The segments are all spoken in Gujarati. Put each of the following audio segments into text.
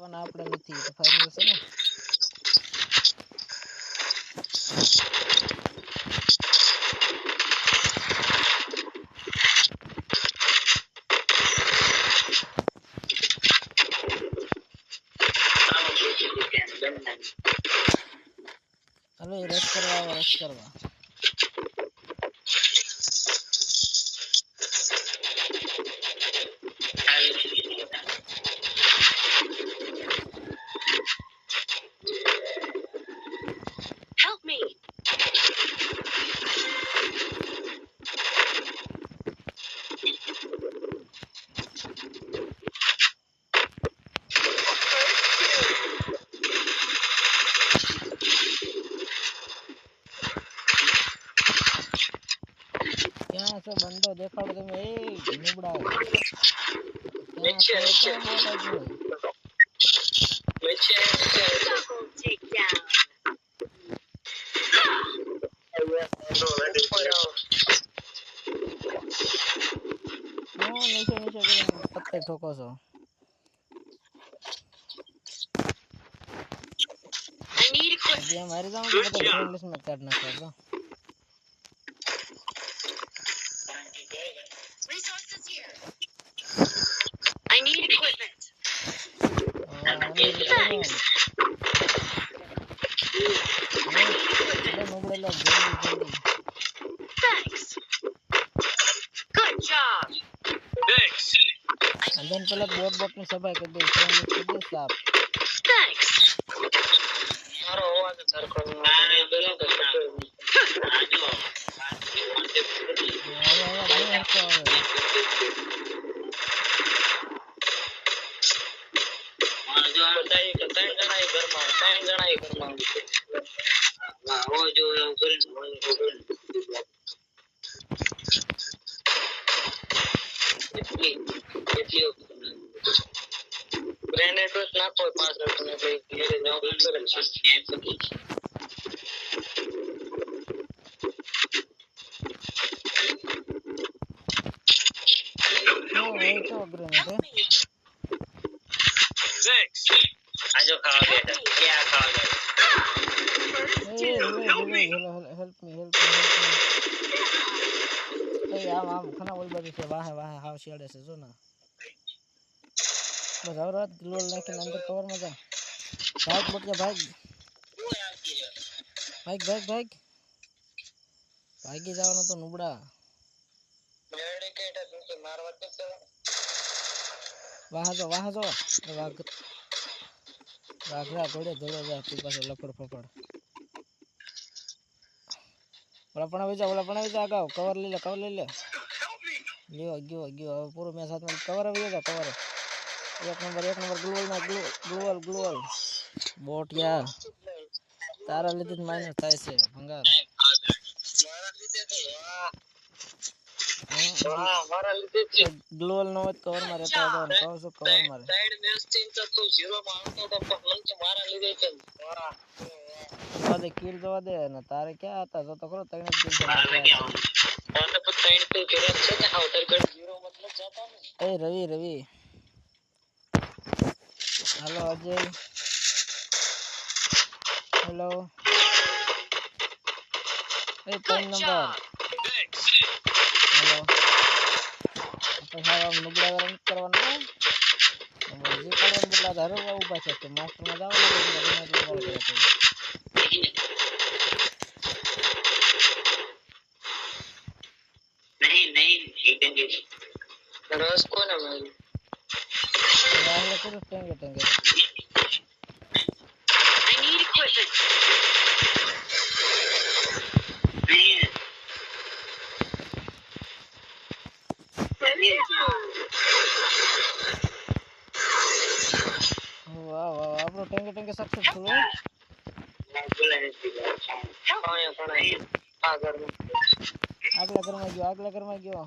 કરવાના આપણે નથી તો ફાઇનલ છે ને હાલો રશ કરવા Help me. ક્યાં છે બંદો દેખાડો તમે એ નુબડા નીચે નીચે double takedown. નીચે પત્તે ઠોકો છો I need equipment. જે મારી જાઉં તો બધા ફ્રેન્ડ લિસ્ટ માં કાઢ નાખો Resources here. I need equipment. Thanks. Thanks. Good job. Thanks. And then પેલા બોટ ની સફાઈ કરી દે ફ્રેન્ડ લિસ્ટ કરી દે સાફ Thanks. મારો અવાજ સરખો મને બેલો તો આજો બતાઈ કે ત્રણ જણા ઘરમાં વાહ હો જો એવું કરીને એટલી ગ્રેનેડ તો નાખો પાછળ તમે કઈ ઘેરે જાવ કરે છે આજો ખાવા બેઠા ક્યાં ખાવા બેઠા help me એ આમ ખાના ઓલ બાજુ છે વાહે હાવ શેડે છે જો ના બસ હવે રાત ગ્લોલ નાખીને અંદર કવર માં જા ભાગ બોટિયા ભાગી જવાનો તો નુબડા મેડિકેટ મારવા દે વાહ જો વાઘરા ઘોડે ધોડે જા તું પાસે લફડ ફફડ ઓલા પણ આવી જા અગાઉ કવર લઈ લે ગયો હવે પૂરો મેચ હાથમાં કવર આવી જા કવર એક નંબર ગ્લોઅલ બોટિયા તારા લીધે જ માઇનસ થાય છે ભંગાર મારા લીધે ગ્લોઅલ નો જ કવર માં રહેતા હતા કહું છું કવર મારે સાઈડ મેચ થી તો 0 માં આવતો તો મંચ મારા લીધે છે વાદે કિલ જવા દે ને તારે ક્યાં હતા જો તો ખરો તઈને કિલ મારે ક્યાં તો ત્રણ કિલ કરે છે ને આઉટર ગન 0 મતલબ જાતા ને એ રવિ હાલો અજય હેલો એ 3 નંબર હેલો આપણે સાહેબ નુબડા ગરમ કરવાના જે કરવાનું બદલા ધારવા ઉભા છે તો માસ્ટર માં જાવ नहीं जीतेंगे रस को ना भाई टेंगे I need equipment. वाह आपरो टेंगे सक्सेसफुल है આગલા ઘરમાં ગયો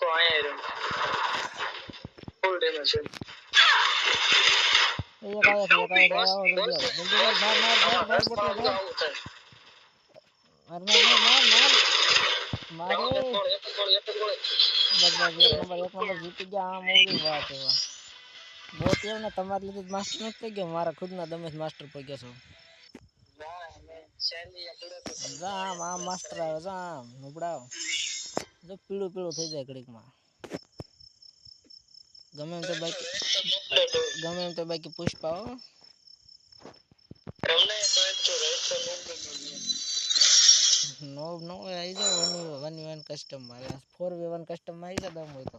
तो आया है फुल डैमेज है ये काया जल्दी मार मारे બસ બસ એક નંબર જીતી ગયા. આમ ઓલી વાત છે વાહ. બહુ એવું ને તમારે લીધે માસ્ટર નથી થઈ ગયો, મારા ખુદના દમે માસ્ટર થઈ ગયા છો. જા આમ માસ્ટર આવે, જા આમ નુબડાવ, જો પીળું પીળું થઈ જાય ઘડીકમાં. ગમે એમ તો બાકી પુષ્પા હો. નો આવી જાવ 1v1 કસ્ટમ માં, 4v1 કસ્ટમ માં આવી જાવ દમ હોય તો.